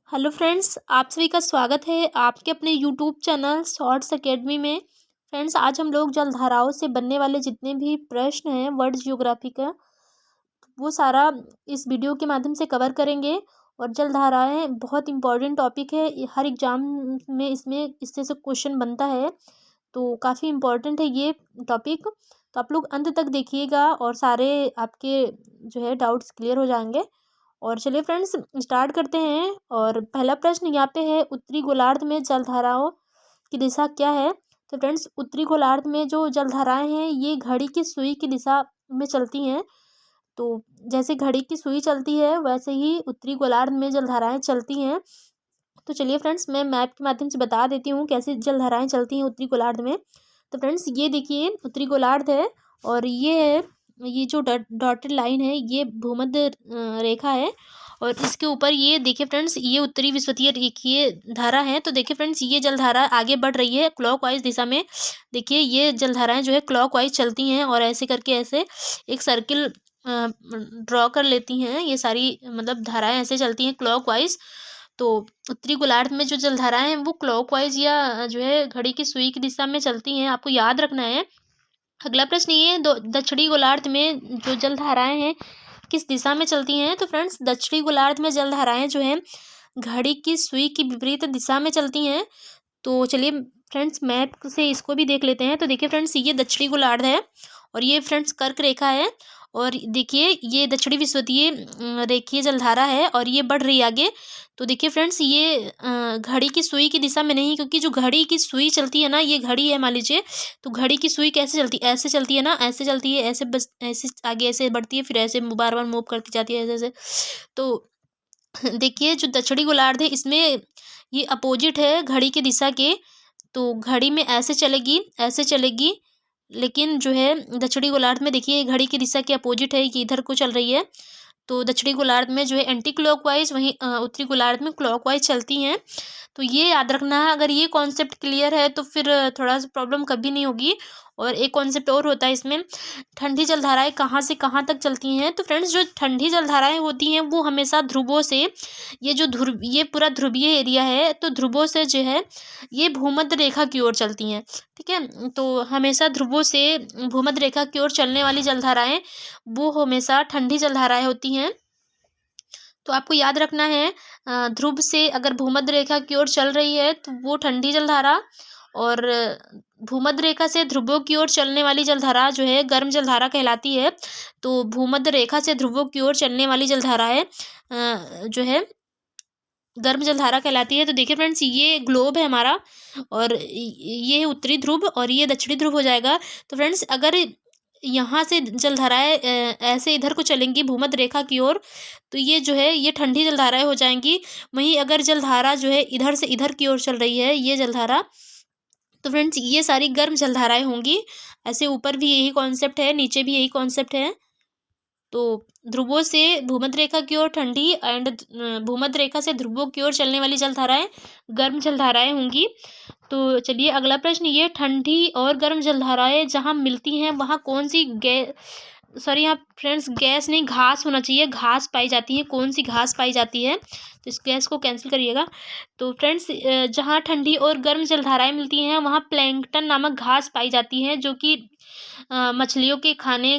Hello friends, आप सभी का स्वागत है आपके अपने यूट्यूब चैनल शॉर्ट्स एकेडमी में। फ्रेंड्स, आज हम लोग जलधाराओं से बनने वाले जितने भी प्रश्न हैं वर्ल्ड ज्योग्राफी का, वो सारा इस वीडियो के माध्यम से कवर करेंगे। और जलधाराएं बहुत इंपॉर्टेंट टॉपिक है, हर एग्जाम में इसमें इससे से क्वेश्चन बनता है, तो काफ़ी इम्पोर्टेंट है ये टॉपिक। तो आप लोग अंत तक देखिएगा और सारे आपके जो है डाउट्स क्लियर हो जाएंगे। और चलिए फ्रेंड्स, स्टार्ट करते हैं। और पहला प्रश्न यहाँ पे है, उत्तरी गोलार्ध में जलधाराओं की दिशा क्या है। तो फ्रेंड्स, उत्तरी गोलार्ध में जो जलधाराएं हैं ये घड़ी की सुई की दिशा में चलती हैं। तो जैसे घड़ी की सुई चलती है वैसे ही उत्तरी गोलार्ध में जलधाराएं चलती हैं। तो चलिए फ्रेंड्स, मैं मैप के माध्यम से बता देती हूँ कैसे जलधाराएं चलती हैं उत्तरी गोलार्ध में। तो फ्रेंड्स, ये देखिए उत्तरी गोलार्ध है और ये है, ये जो डॉटेड लाइन है ये भूमध्य रेखा है। और इसके ऊपर ये देखिए फ्रेंड्स, ये उत्तरी विषुवतीय रेखीय धारा है। तो देखिए फ्रेंड्स, ये जलधारा आगे बढ़ रही है क्लॉकवाइज दिशा में। देखिए ये जलधाराएं जो है क्लॉकवाइज चलती हैं और ऐसे करके ऐसे एक सर्किल ड्रॉ कर लेती हैं। ये सारी मतलब धाराएं ऐसे चलती हैं क्लॉकवाइज। तो उत्तरी गोलार्ध में जो जलधाराएं हैं वो क्लॉकवाइज या जो है घड़ी की सुई की दिशा में चलती हैं, आपको याद रखना है। अगला प्रश्न ये है, दक्षिणी गोलार्ध में जो जलधाराएं हैं किस दिशा में चलती हैं। तो फ्रेंड्स, दक्षिणी गोलार्ध में जलधाराएं जो हैं घड़ी की सुई की विपरीत दिशा में चलती हैं। तो चलिए फ्रेंड्स, मैप से इसको भी देख लेते हैं। तो देखिए फ्रेंड्स, ये दक्षिणी गोलार्ध है और ये फ्रेंड्स कर्क रेखा है। और देखिए ये दक्षिणी विषुवतीय रेखीय जलधारा है और ये बढ़ रही है आगे। तो देखिए फ्रेंड्स, ये घड़ी की सुई की दिशा में नहीं, क्योंकि जो घड़ी की सुई चलती है ना, ये घड़ी है मान लीजिए। तो घड़ी की सुई कैसे चलती है, ऐसे चलती है ना, ऐसे चलती है, ऐसे बस ऐसे आगे ऐसे बढ़ती है, फिर ऐसे बार बार मूव करती जाती है ऐसे ऐसे। तो देखिए जो दक्षिणी गोलार्ध है इसमें ये अपोजिट है घड़ी की दिशा के। तो घड़ी में ऐसे चलेगी, ऐसे चलेगी, लेकिन जो है दक्षिणी गोलार्ध में देखिए घड़ी की दिशा के अपोजिट है कि इधर को चल रही है। तो दक्षिणी गोलार्ध में जो है एंटी क्लॉकवाइज, वहीं उत्तरी गोलार्ध में क्लॉकवाइज चलती हैं। तो ये याद रखना है। अगर ये कॉन्सेप्ट क्लियर है तो फिर थोड़ा सा प्रॉब्लम कभी नहीं होगी। और एक कॉन्सेप्ट और होता है इसमें, ठंडी जलधाराएं कहाँ से कहाँ तक चलती हैं। तो फ्रेंड्स, जो ठंडी जलधाराएं होती हैं वो हमेशा ध्रुवों से, ये जो ध्रुव, ये पूरा ध्रुवीय एरिया है, तो ध्रुवों से जो है ये भूमध्य रेखा की ओर चलती हैं। ठीक है, तो हमेशा ध्रुवों से भूमध्य रेखा की ओर चलने वाली जलधाराएं वो हमेशा ठंडी जलधाराएं होती हैं। तो आपको याद रखना है, ध्रुव से अगर भूमध्य रेखा की ओर चल रही है तो वो ठंडी जलधारा, और भूमध्य रेखा से ध्रुवों की ओर चलने वाली जलधारा जो है गर्म जलधारा कहलाती है। तो भूमध्य रेखा से ध्रुवों की ओर चलने वाली जलधारा है जो है गर्म जलधारा कहलाती है। तो देखिए फ्रेंड्स, ये ग्लोब है हमारा और ये उत्तरी ध्रुव और ये दक्षिणी ध्रुव हो जाएगा। तो फ्रेंड्स, अगर यहाँ से जलधाराएं ऐसे इधर को चलेंगी भूमध्य रेखा की ओर, तो ये जो है ये ठंडी जलधाराएं हो जाएंगी। वहीं अगर जलधारा जो है इधर से इधर की ओर चल रही है ये जलधारा, तो फ्रेंड्स ये सारी गर्म जलधाराएं होंगी। ऐसे ऊपर भी यही कॉन्सेप्ट है, नीचे भी यही कॉन्सेप्ट है। तो ध्रुवों से भूमध्य रेखा की ओर ठंडी एंड भूमध्य रेखा से ध्रुवों की ओर चलने वाली जलधाराएं गर्म जलधाराएं होंगी। तो चलिए अगला प्रश्न, ये ठंडी और गर्म जलधाराएं जहाँ मिलती हैं वहाँ कौन सी सॉरी यहाँ फ्रेंड्स गैस नहीं, घास होना चाहिए, घास पाई जाती है। कौन सी घास पाई जाती है, तो इस गैस को कैंसिल करिएगा। तो फ्रेंड्स, जहाँ ठंडी और गर्म जलधाराएं मिलती हैं वहाँ प्लैंकटन नामक घास पाई जाती है, जो कि मछलियों के खाने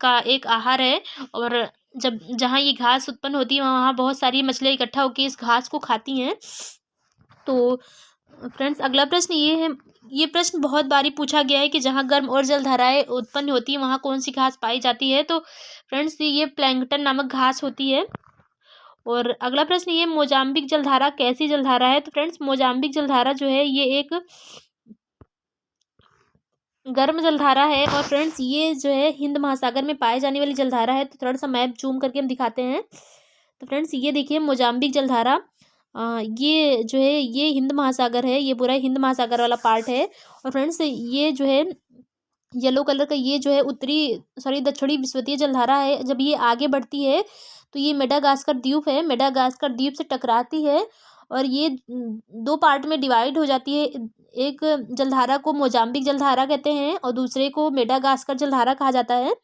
का एक आहार है। और जब जहाँ ये घास उत्पन्न होती है वहाँ बहुत सारी मछलियाँ इकट्ठा होकर इस घास को खाती हैं। तो फ्रेंड्स, अगला प्रश्न ये है, ये प्रश्न बहुत बारी पूछा गया है कि जहाँ गर्म और जलधाराएं उत्पन्न होती है वहाँ कौन सी घास पाई जाती है। तो फ्रेंड्स, ये प्लैंकटन नामक घास होती है। और अगला प्रश्न ये, मोजाम्बिक जलधारा कैसी जलधारा है। तो फ्रेंड्स, मोजाम्बिक जलधारा जो है ये एक गर्म जलधारा है। और फ्रेंड्स, ये जो है हिंद महासागर में पाए जाने वाली जलधारा है। तो थोड़ा सा मैप जूम करके हम दिखाते हैं। तो फ्रेंड्स, ये देखिए मोजाम्बिक जलधारा, ये जो है ये हिंद महासागर है, ये पूरा हिंद महासागर वाला पार्ट है। और फ्रेंड्स, ये जो है येलो कलर का ये जो है दक्षिणी विषुवतीय जलधारा है। जब ये आगे बढ़ती है तो ये मेडागास्कर द्वीप है, मेडागास्कर द्वीप से टकराती है और ये दो पार्ट में डिवाइड हो जाती है। एक जलधारा को मोजाम्बिक जलधारा कहते हैं और दूसरे को मेडागास्कर जलधारा कहा जाता है।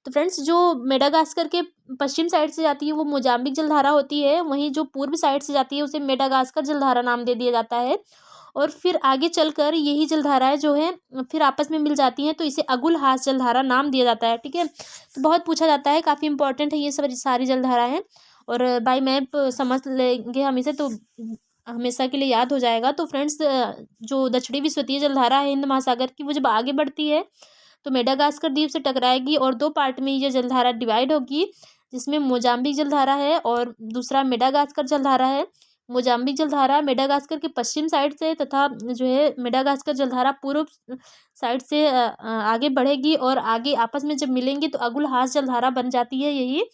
तो फ्रेंड्स जो मेडागास्कर के पश्चिम साइड से जाती है वो मोजाम्बिक जलधारा होती है, वहीं जो पूर्व साइड से जाती है उसे मेडागास्कर जलधारा नाम दे दिया जाता है। और फिर आगे चलकर यही जलधाराएं जो है फिर आपस में मिल जाती हैं, तो इसे अगुलहास जलधारा नाम दिया जाता है। ठीक है, तो बहुत पूछा जाता है, काफ़ी इंपॉर्टेंट है ये सब सारी जलधाराएं, और बाय मैप समझ लेंगे हम इसे तो हमेशा के लिए याद हो जाएगा। तो फ्रेंड्स जो दक्षिणी विषुवतीय जलधारा है हिंद महासागर की, वो जब आगे बढ़ती है तो मेडागास्कर द्वीप से टकराएगी और दो पार्ट में ये जलधारा डिवाइड होगी, जिसमें मोजाम्बिक जलधारा है और दूसरा मेडागास्कर जलधारा है। मोजाम्बिक जलधारा मेडागास्कर के पश्चिम साइड से तथा जो है मेडागास्कर जलधारा पूर्व साइड से आगे बढ़ेगी और आगे आपस में जब मिलेंगी तो अगुलहास जलधारा बन जाती है यही।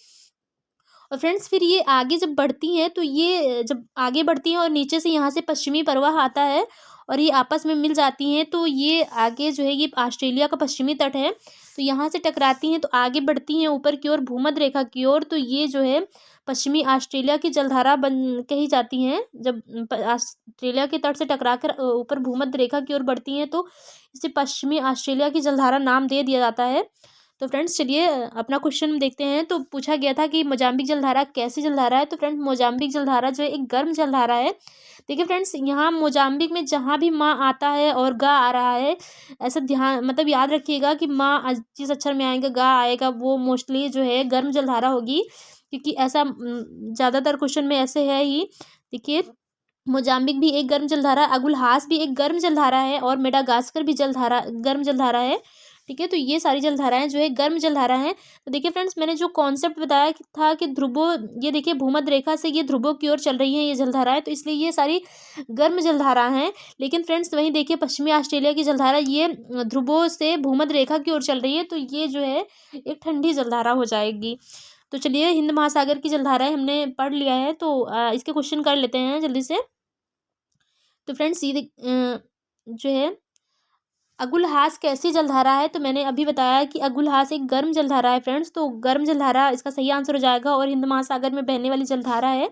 और फ्रेंड्स फिर ये आगे जब बढ़ती हैं तो ये जब आगे बढ़ती हैं और नीचे से यहाँ से पश्चिमी प्रवाह आता है और ये आपस में मिल जाती हैं, तो ये आगे जो है ये ऑस्ट्रेलिया का पश्चिमी तट है, तो यहाँ से टकराती हैं तो आगे बढ़ती हैं ऊपर की ओर भूमध्य रेखा की ओर, तो ये जो है पश्चिमी ऑस्ट्रेलिया की जलधारा बन कही जाती हैं। जब ऑस्ट्रेलिया के तट से टकराकर ऊपर भूमध्य रेखा की ओर बढ़ती हैं तो इसे पश्चिमी ऑस्ट्रेलिया की जलधारा नाम दे दिया जाता है। तो फ्रेंड्स चलिए अपना क्वेश्चन देखते हैं। तो पूछा गया था कि मोजाम्बिक जलधारा कैसी जलधारा है, तो फ्रेंड्स मोजाम्बिक जलधारा जो है एक गर्म जलधारा है। देखिए फ्रेंड्स यहाँ मोजाम्बिक में जहाँ भी माँ आता है और गा आ रहा है, ऐसा ध्यान मतलब याद रखिएगा कि माँ जिस अक्षर में आएगा गा आएगा वो मोस्टली जो है गर्म जलधारा होगी, क्योंकि ऐसा ज़्यादातर क्वेश्चन में ऐसे है ही। देखिए मोजाम्बिक भी एक गर्म जलधारा, अगुलहास भी एक गर्म जलधारा है और मेडागास्कर भी जलधारा गर्म जलधारा है। ठीक है, तो ये सारी जलधाराएं जो है गर्म जलधारा हैं। तो देखिए फ्रेंड्स मैंने जो कॉन्सेप्ट बताया था कि ध्रुवों, ये देखिए भूमध्य रेखा से ये ध्रुवों की ओर चल रही हैं ये जलधाराएं, तो इसलिए ये सारी गर्म जलधारा हैं। लेकिन फ्रेंड्स वहीं देखिए पश्चिमी ऑस्ट्रेलिया की जलधारा ये ध्रुवों से भूमध्य रेखा की ओर चल रही है, तो ये जो है एक ठंडी जलधारा हो जाएगी। तो चलिए हिंद महासागर की जलधाराएं हमने पढ़ लिया है, तो इसके क्वेश्चन कर लेते हैं जल्दी से। तो फ्रेंड्स ये जो है अगुलहास कैसी जलधारा है, तो मैंने अभी बताया कि अगुलहास एक गर्म जलधारा है फ्रेंड्स, तो गर्म जलधारा इसका सही आंसर हो जाएगा और हिंद महासागर में बहने वाली जलधारा है,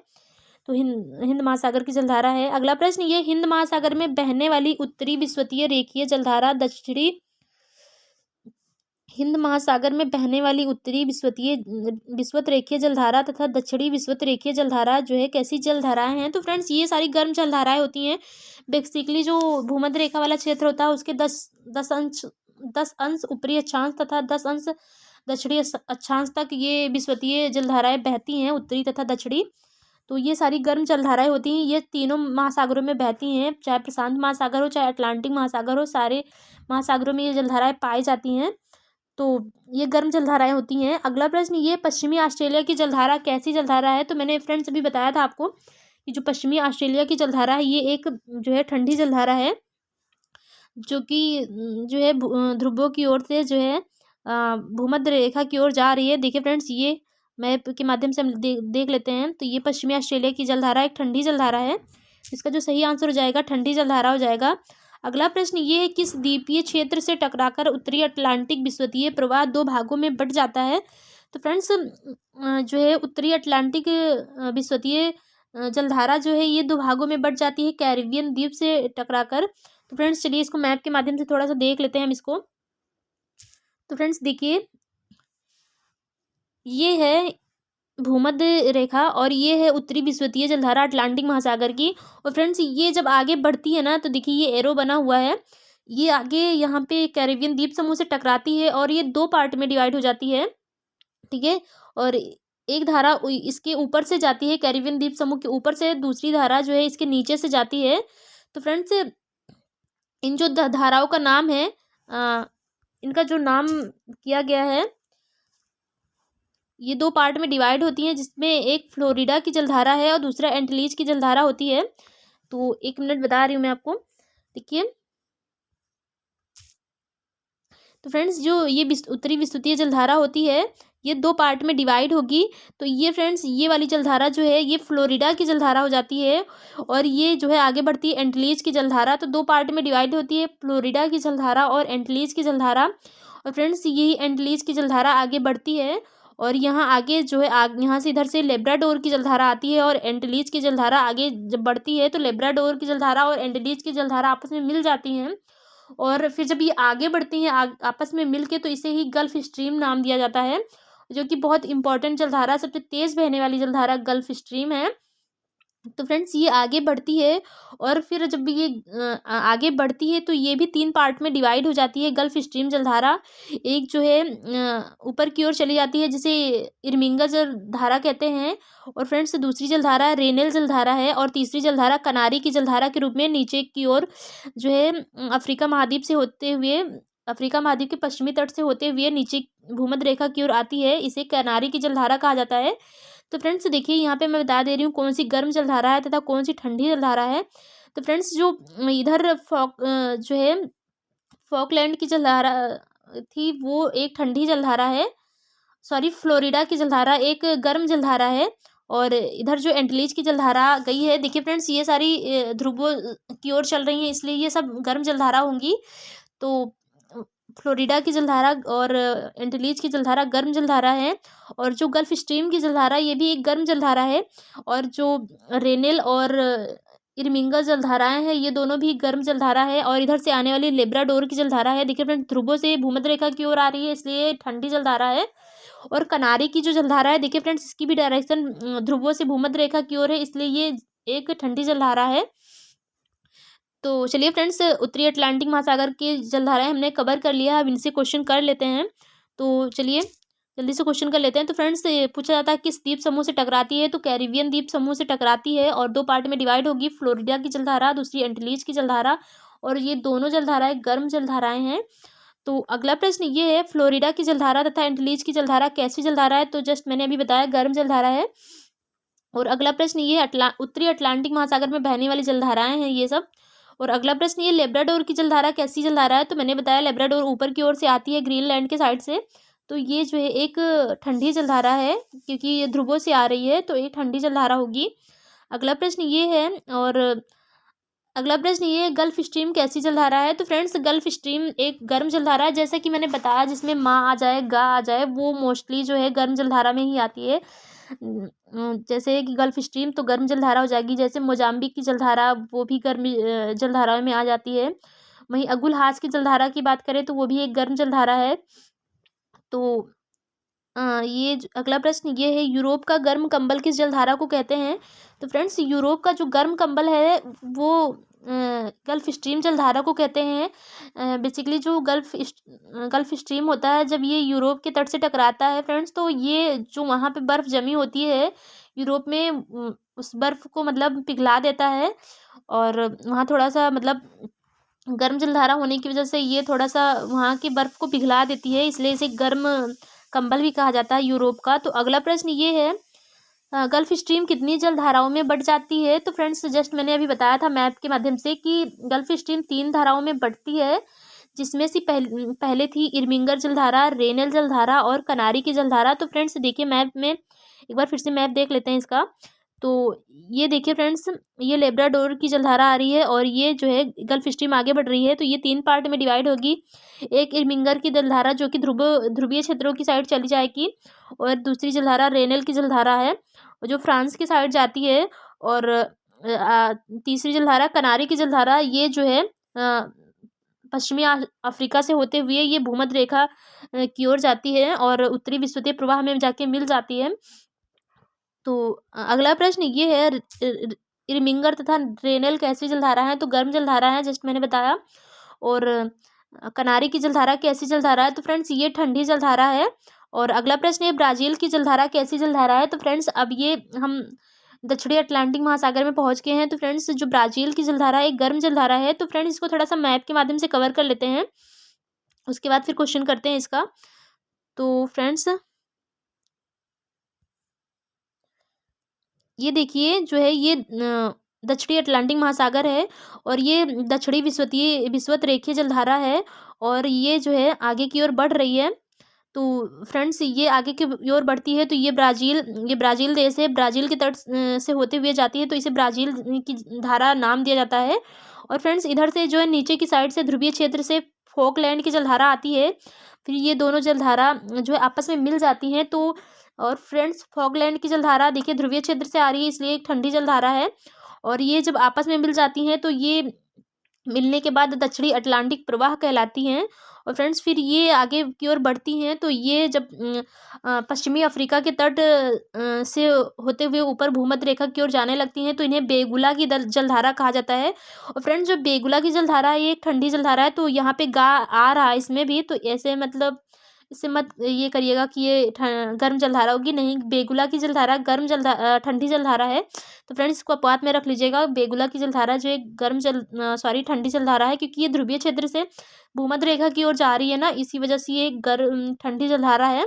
तो हिंद महासागर की जलधारा है। अगला प्रश्न, ये हिंद महासागर में बहने वाली उत्तरी विषुवतीय रेखीय जलधारा दक्षिणी हिंद महासागर में बहने वाली उत्तरी विषुवत रेखीय जलधारा तथा दक्षिणी विषुवत रेखीय जलधारा जो है कैसी जलधाराएं हैं, तो फ्रेंड्स ये सारी गर्म जलधाराएं होती हैं। बेसिकली जो भूमध्य रेखा वाला क्षेत्र होता है उसके 10 अंश ऊपरी अक्षांश तथा 10 अंश दक्षिणी अक्षांश तक ये विषुवतीय जलधाराएं बहती हैं, उत्तरी तथा दक्षिणी। तो ये सारी गर्म जलधाराएं होती हैं, ये तीनों महासागरों में बहती हैं, चाहे प्रशांत महासागर हो चाहे अटलांटिक महासागर हो, सारे महासागरों में ये जलधाराएं पाई जाती हैं। तो ये गर्म जलधाराएं होती हैं। अगला प्रश्न, ये पश्चिमी ऑस्ट्रेलिया की जलधारा कैसी जलधारा है, तो मैंने फ्रेंड्स अभी बताया था आपको कि जो पश्चिमी ऑस्ट्रेलिया की जलधारा है ये एक जो है ठंडी जलधारा है, जो कि जो है ध्रुवों की ओर से जो है भूमध्य रेखा की ओर जा रही है। देखिए फ्रेंड्स ये मैप के माध्यम से हम देख लेते हैं, तो ये पश्चिमी ऑस्ट्रेलिया की जलधारा एक ठंडी जलधारा है, इसका जो सही आंसर हो जाएगा ठंडी जलधारा हो जाएगा। अगला प्रश्न, ये है किस द्वीपीय क्षेत्र से टकराकर उत्तरी अटलांटिक विषुवतीय प्रवाह दो भागों में बंट जाता है, तो फ्रेंड्स जो है उत्तरी अटलांटिक विषुवतीय जलधारा जो है ये दो भागों में बंट जाती है कैरिबियन द्वीप से टकराकर। तो फ्रेंड्स चलिए इसको मैप के माध्यम से थोड़ा सा देख लेते हैं हम इसको। तो फ्रेंड्स देखिए ये है भूमध्य रेखा और ये है उत्तरी विषुवतीय जलधारा अटलांटिक महासागर की। और फ्रेंड्स ये जब आगे बढ़ती है ना, तो देखिए ये एरो बना हुआ है, ये आगे यहाँ पे कैरिबियन द्वीप समूह से टकराती है और ये दो पार्ट में डिवाइड हो जाती है। ठीक है, और एक धारा इसके ऊपर से जाती है, कैरिबियन द्वीप समूह के ऊपर से, दूसरी धारा जो है इसके नीचे से जाती है। तो फ्रेंड्स इन जो धाराओं का नाम है इनका जो नाम किया गया है, ये दो पार्ट में डिवाइड होती हैं, जिसमें एक फ्लोरिडा की जलधारा है और दूसरा एंटीलीज की जलधारा होती है। तो एक मिनट बता रही हूँ मैं आपको, देखिए। तो फ्रेंड्स जो ये उत्तरी विषुवतीय जलधारा होती है ये दो पार्ट में डिवाइड होगी। तो ये फ्रेंड्स ये वाली जलधारा जो है ये फ्लोरिडा की जलधारा हो जाती है और ये जो है आगे बढ़ती है एंटीलीज की जलधारा। तो दो पार्ट में डिवाइड होती है, फ्लोरिडा की जलधारा और एंटीलीज की जलधारा। और फ्रेंड्स यही एंटीलीज की जलधारा आगे बढ़ती है और यहाँ आगे जो है यहाँ से इधर से लेब्राडोर की जलधारा आती है और एंटीलीज की जलधारा आगे जब बढ़ती है तो लेब्राडोर की जलधारा और एंटीलीज की जलधारा आपस में मिल जाती हैं और फिर जब ये आगे बढ़ती हैं आपस में मिल के, तो इसे ही गल्फ स्ट्रीम नाम दिया जाता है, जो कि बहुत इंपॉर्टेंट जलधारा, सबसे तेज़ बहने वाली जलधारा गल्फ स्ट्रीम है। तो फ्रेंड्स ये आगे बढ़ती है, और फिर जब ये आगे बढ़ती है तो ये भी 3 पार्ट में डिवाइड हो जाती है गल्फ स्ट्रीम जलधारा। एक जो है ऊपर की ओर चली जाती है, जिसे इरमिंगा जलधारा कहते हैं, और फ्रेंड्स दूसरी जलधारा रेनेल जलधारा है, और तीसरी जलधारा कनारी की जलधारा के रूप में नीचे की ओर जो है अफ्रीका महाद्वीप से होते हुए, अफ्रीका महाद्वीप के पश्चिमी तट से होते हुए नीचे भूमध्य रेखा की ओर आती है। इसे कनारी की जलधारा कहा जाता है। तो फ्रेंड्स देखिए, यहाँ पे मैं बता दे रही हूँ कौन सी गर्म जलधारा है तथा कौन सी ठंडी जलधारा है। तो फ्रेंड्स जो इधर जो है फॉकलैंड की जलधारा थी, वो एक ठंडी जलधारा है। सॉरी, फ्लोरिडा की जलधारा एक गर्म जलधारा है, और इधर जो एंटीलीज की जलधारा गई है, देखिए फ्रेंड्स ये सारी ध्रुवों की ओर चल रही हैं, इसलिए ये सब गर्म जलधारा होंगी। तो फ्लोरिडा की जलधारा और एंटीलीज की जलधारा गर्म जलधारा है, और जो गल्फ स्ट्रीम की जलधारा, ये भी एक गर्म जलधारा है, और जो रेनेल और इरमिंगा जलधाराएं हैं, ये दोनों भी गर्म जलधारा है। और इधर से आने वाली लेब्राडोर की जलधारा है, देखिए फ्रेंड ध्रुवों से भूमध्य रेखा की ओर आ रही है, इसलिए ठंडी जलधारा है। और कनारी की जो जलधारा है, देखिए फ्रेंड्स इसकी भी डायरेक्शन ध्रुवों से भूमध्य रेखा की ओर है, इसलिए ये एक ठंडी जलधारा है। तो चलिए फ्रेंड्स, उत्तरी अटलांटिक महासागर की जलधाराएं हमने कवर कर लिया है, अब इनसे क्वेश्चन कर लेते हैं। तो चलिए जल्दी से क्वेश्चन कर लेते हैं। तो फ्रेंड्स पूछा जाता है किस द्वीप समूह से टकराती है, तो कैरिबियन द्वीप समूह से टकराती है, और 2 पार्ट में डिवाइड होगी, फ्लोरिडा की जलधारा, दूसरी एंटीलीज की जलधारा, और ये दोनों जलधाराएं गर्म जलधाराएं हैं। तो अगला प्रश्न ये है, फ्लोरिडा की जलधारा तथा एंटीलीज की जलधारा कैसी जलधारा है, तो जस्ट मैंने अभी बताया गर्म जलधारा है। और अगला प्रश्न ये उत्तरी अटलांटिक महासागर में बहने वाली जलधाराएं हैं ये सब। और अगला प्रश्न ये लेब्राडोर की जलधारा कैसी जलधारा है, तो मैंने बताया लेब्राडोर ऊपर की ओर से आती है ग्रीनलैंड के साइड से, तो ये जो है एक ठंडी जलधारा है, क्योंकि ये ध्रुवों से आ रही है, तो एक ठंडी जलधारा होगी। अगला प्रश्न ये है, और अगला प्रश्न ये है, गल्फ स्ट्रीम कैसी जलधारा है, तो फ्रेंड्स गल्फ स्ट्रीम एक गर्म जलधारा है, जैसा कि मैंने बताया, जिसमें माँ आ जाए गा आ जाए, वो मोस्टली जो है गर्म जलधारा में ही आती है। जैसे कि गल्फ स्ट्रीम तो गर्म जलधारा हो जाएगी, जैसे मोजाम्बिक की जलधारा, वो भी गर्म जलधारा में आ जाती है। वहीं अगुल हास की जलधारा की बात करें तो वो भी एक गर्म जलधारा है। तो अगला प्रश्न ये है, यूरोप का गर्म कंबल किस जलधारा को कहते हैं, तो फ्रेंड्स यूरोप का जो गर्म कंबल है वो गल्फ स्ट्रीम जलधारा को कहते हैं। बेसिकली जो गल्फ स्ट्रीम होता है, जब ये यूरोप के तट से टकराता है फ्रेंड्स, तो ये जो वहाँ पे बर्फ़ जमी होती है यूरोप में, उस बर्फ़ को मतलब पिघला देता है, और वहाँ थोड़ा सा मतलब गर्म जलधारा होने की वजह से ये थोड़ा सा वहाँ की बर्फ़ को पिघला देती है, इसलिए इसे गर्म कंबल भी कहा जाता है यूरोप का। तो अगला प्रश्न ये है, गल्फ स्ट्रीम कितनी जलधाराओं में बढ़ जाती है, तो फ्रेंड्स जस्ट मैंने अभी बताया था मैप के माध्यम से कि गल्फ स्ट्रीम 3 धाराओं में बढ़ती है, जिसमें से पहले थी इरमिंगर जलधारा, रेनेल जलधारा और कनारी की जलधारा। तो फ्रेंड्स देखिए मैप में एक बार फिर से मैप देख लेते हैं इसका। तो ये देखिए फ्रेंड्स, ये लेब्राडोर की जलधारा आ रही है, और ये जो है गल्फ स्ट्रीम आगे बढ़ रही है, तो ये 3 पार्ट में डिवाइड होगी। एक इरमिंगर की जलधारा जो कि ध्रुवीय क्षेत्रों की साइड चली जाएगी, और दूसरी जलधारा रेनेल की जलधारा है जो फ्रांस की साइड जाती है, और तीसरी जलधारा कनारी की जलधारा, ये जो है पश्चिमी अफ्रीका से होते हुए ये भूमध्य रेखा की ओर जाती है, और उत्तरी विषुवतीय प्रवाह में जाके मिल जाती है। तो अगला प्रश्न ये है, इरमिंगर तथा रेनेल कैसी जलधारा है, तो गर्म जलधारा है, जस्ट मैंने बताया। और कनारी की जलधारा कैसी जलधारा है, तो फ्रेंड्स ये ठंडी जलधारा है। और अगला प्रश्न है, ब्राज़ील की जलधारा कैसी जलधारा है, तो फ्रेंड्स अब ये हम दक्षिणी अटलांटिक महासागर में पहुंच गए हैं। तो फ्रेंड्स जो ब्राज़ील की जलधारा एक गर्म जलधारा है, तो फ्रेंड्स इसको थोड़ा सा मैप के माध्यम से कवर कर लेते हैं, उसके बाद फिर क्वेश्चन करते हैं इसका। तो फ्रेंड्स ये देखिए जो है, ये दक्षिणी अटलांटिक महासागर है, और ये दक्षिणी विषुवत रेखीय जलधारा है, और ये जो है आगे की ओर बढ़ रही है। तो फ्रेंड्स ये आगे की ओर बढ़ती है, तो ये ब्राज़ील देश है, ब्राज़ील के तट से होते हुए जाती है, तो इसे ब्राज़ील की धारा नाम दिया जाता है। और फ्रेंड्स इधर से जो है नीचे की साइड से ध्रुवीय क्षेत्र से फॉकलैंड की जलधारा आती है, फिर ये दोनों जलधारा जो है आपस में मिल जाती हैं। तो और फ्रेंड्स फॉकलैंड की जलधारा देखिए ध्रुवीय क्षेत्र से आ रही है, इसलिए एक ठंडी जलधारा है, और ये जब आपस में मिल जाती हैं तो ये मिलने के बाद दक्षिणी अटलांटिक प्रवाह कहलाती हैं। और फ्रेंड्स फिर ये आगे की ओर बढ़ती हैं तो ये जब पश्चिमी अफ्रीका के तट से होते हुए ऊपर भूमध्य रेखा की ओर जाने लगती हैं तो इन्हें बेगुला की जलधारा कहा जाता है। और फ्रेंड्स जो बेगुला की जलधारा है ये एक ठंडी जलधारा है, तो यहाँ पे गा आ रहा है इसमें भी, तो ऐसे मतलब इससे मत ये करिएगा कि ये गर्म जलधारा होगी, नहीं, बेगुला की जलधारा ठंडी जलधारा है। तो फ्रेंड्स इसको अपवाद में रख लीजिएगा, बेगुला की जलधारा जो एक ठंडी जलधारा है, क्योंकि ये ध्रुवीय क्षेत्र से भूमध्य रेखा की ओर जा रही है ना, इसी वजह से ये गर्म ठंडी जलधारा है।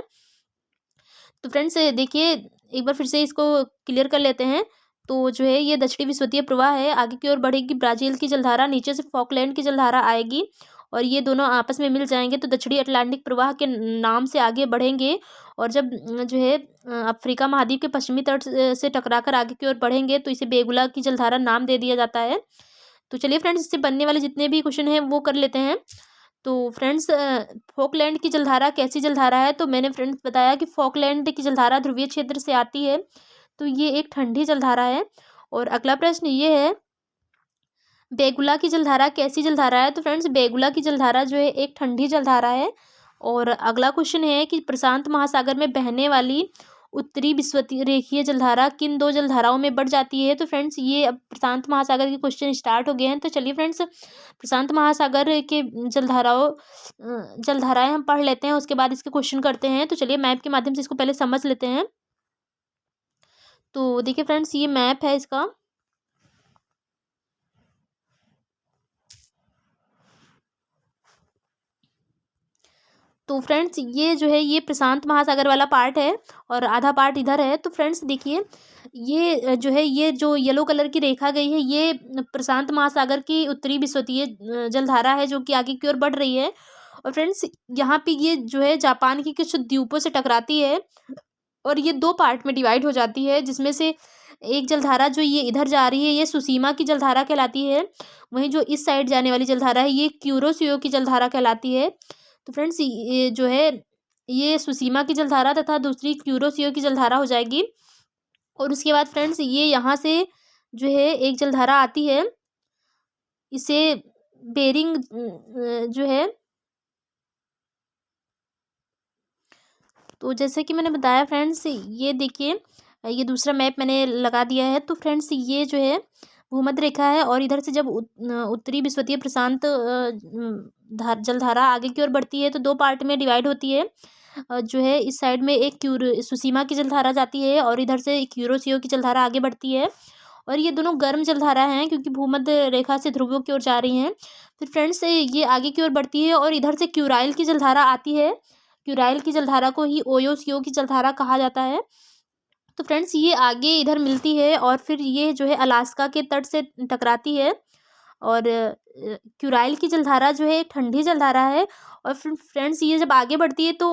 तो फ्रेंड्स देखिए एक बार फिर से इसको क्लियर कर लेते हैं। तो जो है ये दक्षिणी विषुवतीय प्रवाह है, आगे की ओर बढ़ेगी, ब्राज़ील की जलधारा, नीचे से फॉकलैंड की जलधारा आएगी और ये दोनों आपस में मिल जाएंगे तो दक्षिणी अटलांटिक प्रवाह के नाम से आगे बढ़ेंगे। और जब जो है अफ्रीका महाद्वीप के पश्चिमी तट से टकराकर आगे की ओर बढ़ेंगे तो इसे बेगुला की जलधारा नाम दे दिया जाता है। तो चलिए फ्रेंड्स इससे बनने वाले जितने भी क्वेश्चन हैं वो कर लेते हैं। तो फ्रेंड्स फॉकलैंड की जलधारा कैसी जलधारा है, तो मैंने फ्रेंड्स बताया कि फॉकलैंड की जलधारा ध्रुवीय क्षेत्र से आती है, तो ये एक ठंडी जलधारा है। और अगला प्रश्न ये है, बेगुला की जलधारा कैसी जलधारा है, तो फ्रेंड्स बेगुला की जलधारा जो है एक ठंडी जलधारा है। और अगला क्वेश्चन है कि प्रशांत महासागर में बहने वाली उत्तरी विषुवतीय रेखीय जलधारा किन दो जलधाराओं में बढ़ जाती है। तो फ्रेंड्स ये अब प्रशांत महासागर के क्वेश्चन स्टार्ट हो गए हैं, तो चलिए फ्रेंड्स प्रशांत महासागर के जलधाराएं हम पढ़ लेते हैं, उसके बाद इसके क्वेश्चन करते हैं। तो चलिए मैप के माध्यम से इसको पहले समझ लेते हैं। तो देखिए फ्रेंड्स ये मैप है इसका। तो फ्रेंड्स ये जो है ये प्रशांत महासागर वाला पार्ट है और आधा पार्ट इधर है। तो फ्रेंड्स देखिए ये जो है ये जो येलो कलर की रेखा गई है ये प्रशांत महासागर की उत्तरी विषुवतीय जलधारा है जो कि आगे की ओर बढ़ रही है। और फ्रेंड्स यहाँ पे ये जो है जापान की कुछ द्वीपों से टकराती है और ये दो पार्ट में डिवाइड हो जाती है, जिसमें से एक जलधारा जो ये इधर जा रही है ये सुसीमा की जलधारा कहलाती है, वहीं जो इस साइड जाने वाली जलधारा है ये क्यूरोसियो की जलधारा कहलाती है। तो फ्रेंड्स ये जो है ये सुसीमा की जलधारा तथा दूसरी क्यूरोसियो की जलधारा हो जाएगी। और उसके बाद फ्रेंड्स ये यहाँ से जो है एक जलधारा आती है, इसे बेरिंग जो है, तो जैसे कि मैंने बताया फ्रेंड्स ये देखिए ये दूसरा मैप मैंने लगा दिया है। तो फ्रेंड्स ये जो है भूमध्य रेखा है और इधर से जब उत्तरी विषुवतीय प्रशांत जलधारा आगे की ओर बढ़ती है तो दो पार्ट में डिवाइड होती है। जो है इस साइड में एक सुसीमा की जलधारा जाती है और इधर से क्यूरोसियो की जलधारा आगे बढ़ती है और ये दोनों गर्म जलधारा हैं क्योंकि भूमध्य रेखा से ध्रुवों की ओर जा रही हैं। फिर फ्रेंड्स ये आगे की ओर बढ़ती है और इधर से क्यूराइल की जलधारा आती है, क्यूराइल की जलधारा को ही ओयोसियो की जलधारा कहा जाता है। तो फ्रेंड्स ये आगे इधर मिलती है और फिर ये जो है अलास्का के तट से टकराती है। और क्यूराइल की जलधारा जो है एक ठंडी जलधारा है। और फिर फ्रेंड्स ये जब आगे बढ़ती है तो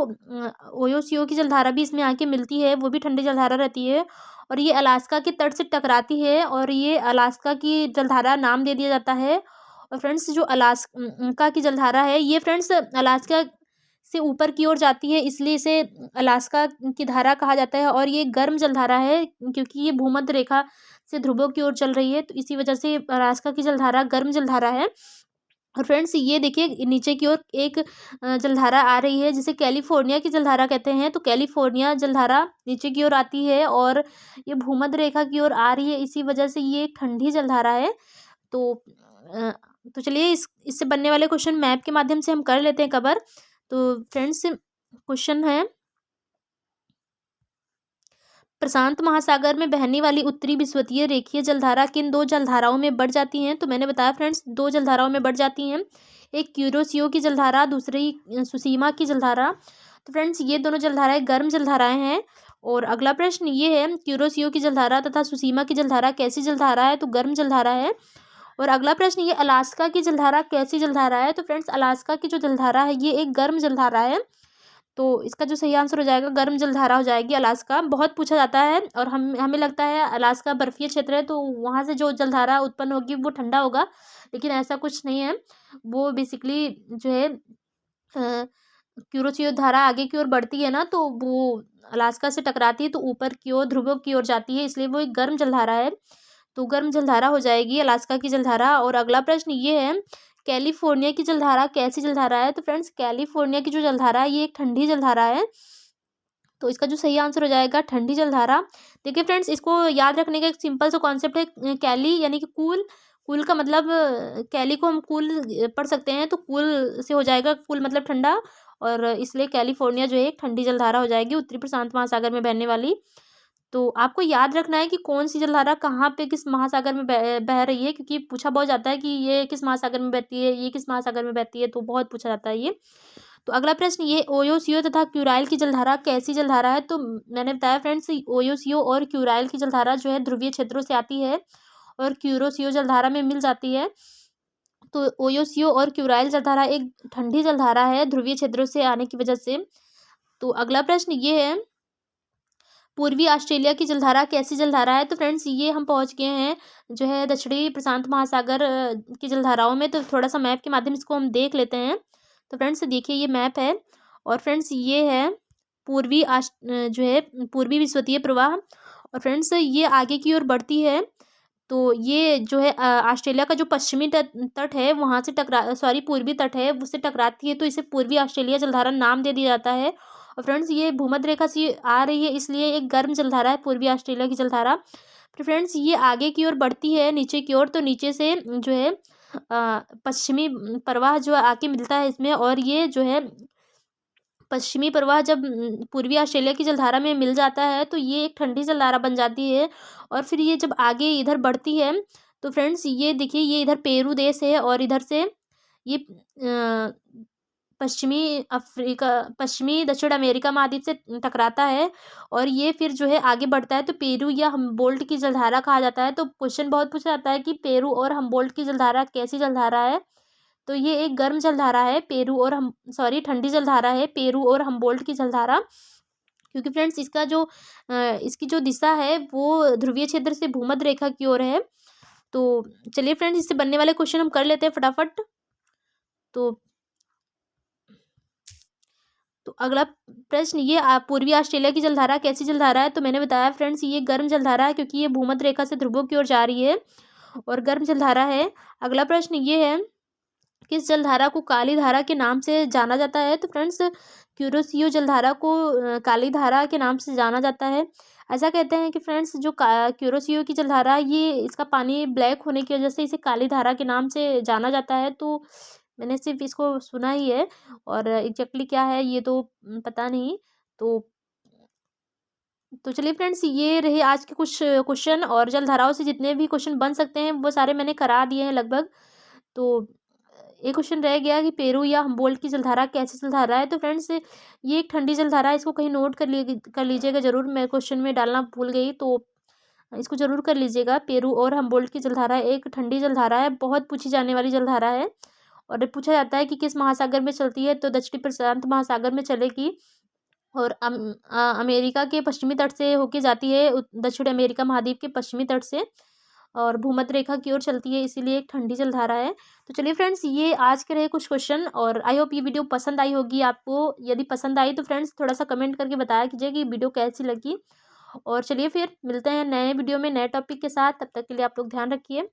ओयोसियो की जलधारा भी इसमें आके मिलती है, वो भी ठंडी जलधारा रहती है और ये अलास्का के तट से टकराती है और ये अलास्का की जलधारा नाम दे दिया जाता है। और फ्रेंड्स जो अलास्का की जलधारा है ये फ्रेंड्स अलास्का से ऊपर की ओर जाती है, इसलिए इसे अलास्का की धारा कहा जाता है और ये गर्म जलधारा है क्योंकि ये भूमध्य रेखा से ध्रुवों की ओर चल रही है, तो इसी वजह से अलास्का की जलधारा गर्म जलधारा है। और फ्रेंड्स ये देखिए नीचे की ओर एक जलधारा आ रही है जिसे कैलिफोर्निया की जलधारा कहते हैं। तो कैलिफोर्निया जलधारा नीचे की ओर आती है और ये भूमध्य रेखा की ओर आ रही है, इसी वजह से ये एक ठंडी जलधारा है। तो तो चलिए इससे बनने वाले क्वेश्चन मैप के माध्यम से हम कर लेते हैं कवर। तो फ्रेंड्स क्वेश्चन है, प्रशांत महासागर में बहने वाली उत्तरी विषुवतीय रेखीय जलधारा किन दो जलधाराओं में बढ़ जाती हैं। तो मैंने बताया फ्रेंड्स दो जलधाराओं में बढ़ जाती हैं, एक क्यूरोसियो की जलधारा, दूसरी सुसीमा की जलधारा। तो फ्रेंड्स ये दोनों जलधाराएं गर्म जलधाराएं हैं। और अगला प्रश्न ये है, क्यूरोसियो की जलधारा तथा सुसीमा की जलधारा कैसी जलधारा है, तो गर्म जलधारा है। और अगला प्रश्न ये अलास्का की जलधारा कैसी जलधारा है, तो फ्रेंड्स अलास्का की जो जलधारा है ये एक गर्म जलधारा है। तो इसका जो सही आंसर हो जाएगा गर्म जलधारा हो जाएगी अलास्का। बहुत पूछा जाता है और हमें लगता है अलास्का बर्फीय क्षेत्र है तो वहाँ से जो जलधारा उत्पन्न होगी वो ठंडा होगा, लेकिन ऐसा कुछ नहीं है। वो बेसिकली जो है क्यूरोसियो धारा आगे की ओर बढ़ती है ना, तो वो अलास्का से टकराती है तो ऊपर की ओर ध्रुवों की ओर जाती है, इसलिए वो एक गर्म जलधारा है। तो गर्म जलधारा हो जाएगी अलास्का की जलधारा। और अगला प्रश्न ये है, कैलिफोर्निया की जलधारा कैसी जलधारा है? तो फ्रेंड्स कैलिफोर्निया की जो जलधारा है ये एक ठंडी जलधारा है। तो इसका जो सही आंसर हो जाएगा ठंडी जलधारा। देखिए फ्रेंड्स, इसको याद रखने का एक सिंपल सा कॉन्सेप्ट है, कैली यानी कि कूल। कूल का मतलब कैली को हम कूल पढ़ सकते हैं, तो कूल से हो जाएगा, कूल मतलब ठंडा, और इसलिए कैलिफोर्निया जो है एक ठंडी जलधारा हो जाएगी, उत्तरी प्रशांत महासागर में बहने वाली। तो आपको याद रखना है कि कौन सी जलधारा कहाँ पे किस महासागर में बह रही है, क्योंकि पूछा बहुत जाता है कि ये किस महासागर में बहती है, ये किस महासागर में बहती है, तो बहुत पूछा जाता है ये। तो अगला प्रश्न ये, ओयोसियो तथा क्यूराइल की जलधारा कैसी जलधारा है? तो मैंने बताया फ्रेंड्स, ओयोसियो और क्यूराइल की जलधारा जो है ध्रुवीय क्षेत्रों से आती है और क्यूरोसियो जलधारा में मिल जाती है। तो ओयोसियो और क्यूराइल जलधारा एक ठंडी जलधारा है ध्रुवीय क्षेत्रों से आने की वजह से। तो अगला प्रश्न ये है, पूर्वी ऑस्ट्रेलिया की जलधारा कैसी जलधारा है? तो फ्रेंड्स ये हम पहुंच गए हैं जो है दक्षिणी प्रशांत महासागर की जलधाराओं में। तो थोड़ा सा मैप के माध्यम से इसको हम देख लेते हैं। तो फ्रेंड्स देखिए ये मैप है, और फ्रेंड्स ये है जो है पूर्वी विषुवतीय प्रवाह। और फ्रेंड्स ये आगे की ओर बढ़ती है, तो ये जो है ऑस्ट्रेलिया का जो पश्चिमी तट है वहाँ से पूर्वी तट है उससे टकराती है, तो इसे पूर्वी ऑस्ट्रेलिया जलधारा नाम दे दिया जाता है। और फ्रेंड्स ये भूमध्य रेखा से आ रही है, इसलिए एक गर्म जलधारा है पूर्वी ऑस्ट्रेलिया की जलधारा। फिर फ्रेंड्स ये आगे की ओर बढ़ती है नीचे की ओर, तो नीचे से जो है पश्चिमी प्रवाह जो आके मिलता है इसमें, और ये जो है पश्चिमी प्रवाह जब पूर्वी ऑस्ट्रेलिया की जलधारा में मिल जाता है तो ये एक ठंडी जलधारा बन जाती है। और फिर ये जब आगे इधर बढ़ती है, तो फ्रेंड्स ये देखिए ये इधर पेरू देश है, और इधर से ये पश्चिमी दक्षिण अमेरिका महाद्वीप से टकराता है, और ये फिर जो है आगे बढ़ता है, तो पेरू या हम्बोल्ट की जलधारा कहा जाता है। तो क्वेश्चन बहुत पूछा जाता है कि पेरू और हम्बोल्ट की जलधारा कैसी जलधारा है? तो ये एक गर्म जलधारा है, ठंडी जलधारा है पेरू और हम्बोल्ट की जलधारा, क्योंकि फ्रेंड्स इसकी जो दिशा है वो ध्रुवीय क्षेत्र से भूमध्य रेखा की ओर है। तो चलिए फ्रेंड्स, इससे बनने वाले क्वेश्चन हम कर लेते हैं फटाफट। तो अगला प्रश्न ये, पूर्वी ऑस्ट्रेलिया की जलधारा कैसी जलधारा है? तो मैंने बताया फ्रेंड्स ये गर्म जलधारा है, क्योंकि ये भूमध्य रेखा से ध्रुवों की ओर जा रही है और गर्म जलधारा है। अगला प्रश्न ये है, किस जलधारा को काली धारा के नाम से जाना जाता है? तो फ्रेंड्स क्यूरोसियो जलधारा को काली धारा के नाम से जाना जाता है। ऐसा कहते हैं कि फ्रेंड्स जो क्यूरोसियो की जलधारा, ये इसका पानी ब्लैक होने की वजह से इसे काली धारा के नाम से जाना जाता है। तो मैंने सिर्फ इसको सुना ही है, और एग्जैक्टली क्या है ये तो पता नहीं। तो चलिए फ्रेंड्स, ये रहे आज के कुछ क्वेश्चन, और जलधाराओं से जितने भी क्वेश्चन बन सकते हैं वो सारे मैंने करा दिए हैं लगभग। तो एक क्वेश्चन रह गया कि पेरू या हम्बोल्ट की जलधारा कैसी जलधारा है? तो फ्रेंड्स ये एक ठंडी जलधारा है, इसको कहीं नोट कर लीजिएगा ज़रूर, मैं क्वेश्चन में डालना भूल गई, तो इसको ज़रूर कर लीजिएगा। पेरू और हम्बोल्ट की जलधारा एक ठंडी जलधारा है, बहुत पूछी जाने वाली जलधारा है, और पूछा जाता है कि किस महासागर में चलती है? तो दक्षिणी प्रशांत महासागर में चलेगी, और अमेरिका के पश्चिमी तट से होके जाती है, दक्षिण अमेरिका महाद्वीप के पश्चिमी तट से, और भूमध्य रेखा की ओर चलती है, इसीलिए एक ठंडी जलधारा है। तो चलिए फ्रेंड्स, ये आज के रहे कुछ क्वेश्चन, और आई होप ये वीडियो पसंद आई होगी आपको। यदि पसंद आई तो फ्रेंड्स थोड़ा सा कमेंट करके बताया कीजिए कि वीडियो कैसी लगी। और चलिए फिर मिलते हैं नए वीडियो में नए टॉपिक के साथ, तब तक के लिए आप लोग ध्यान रखिए।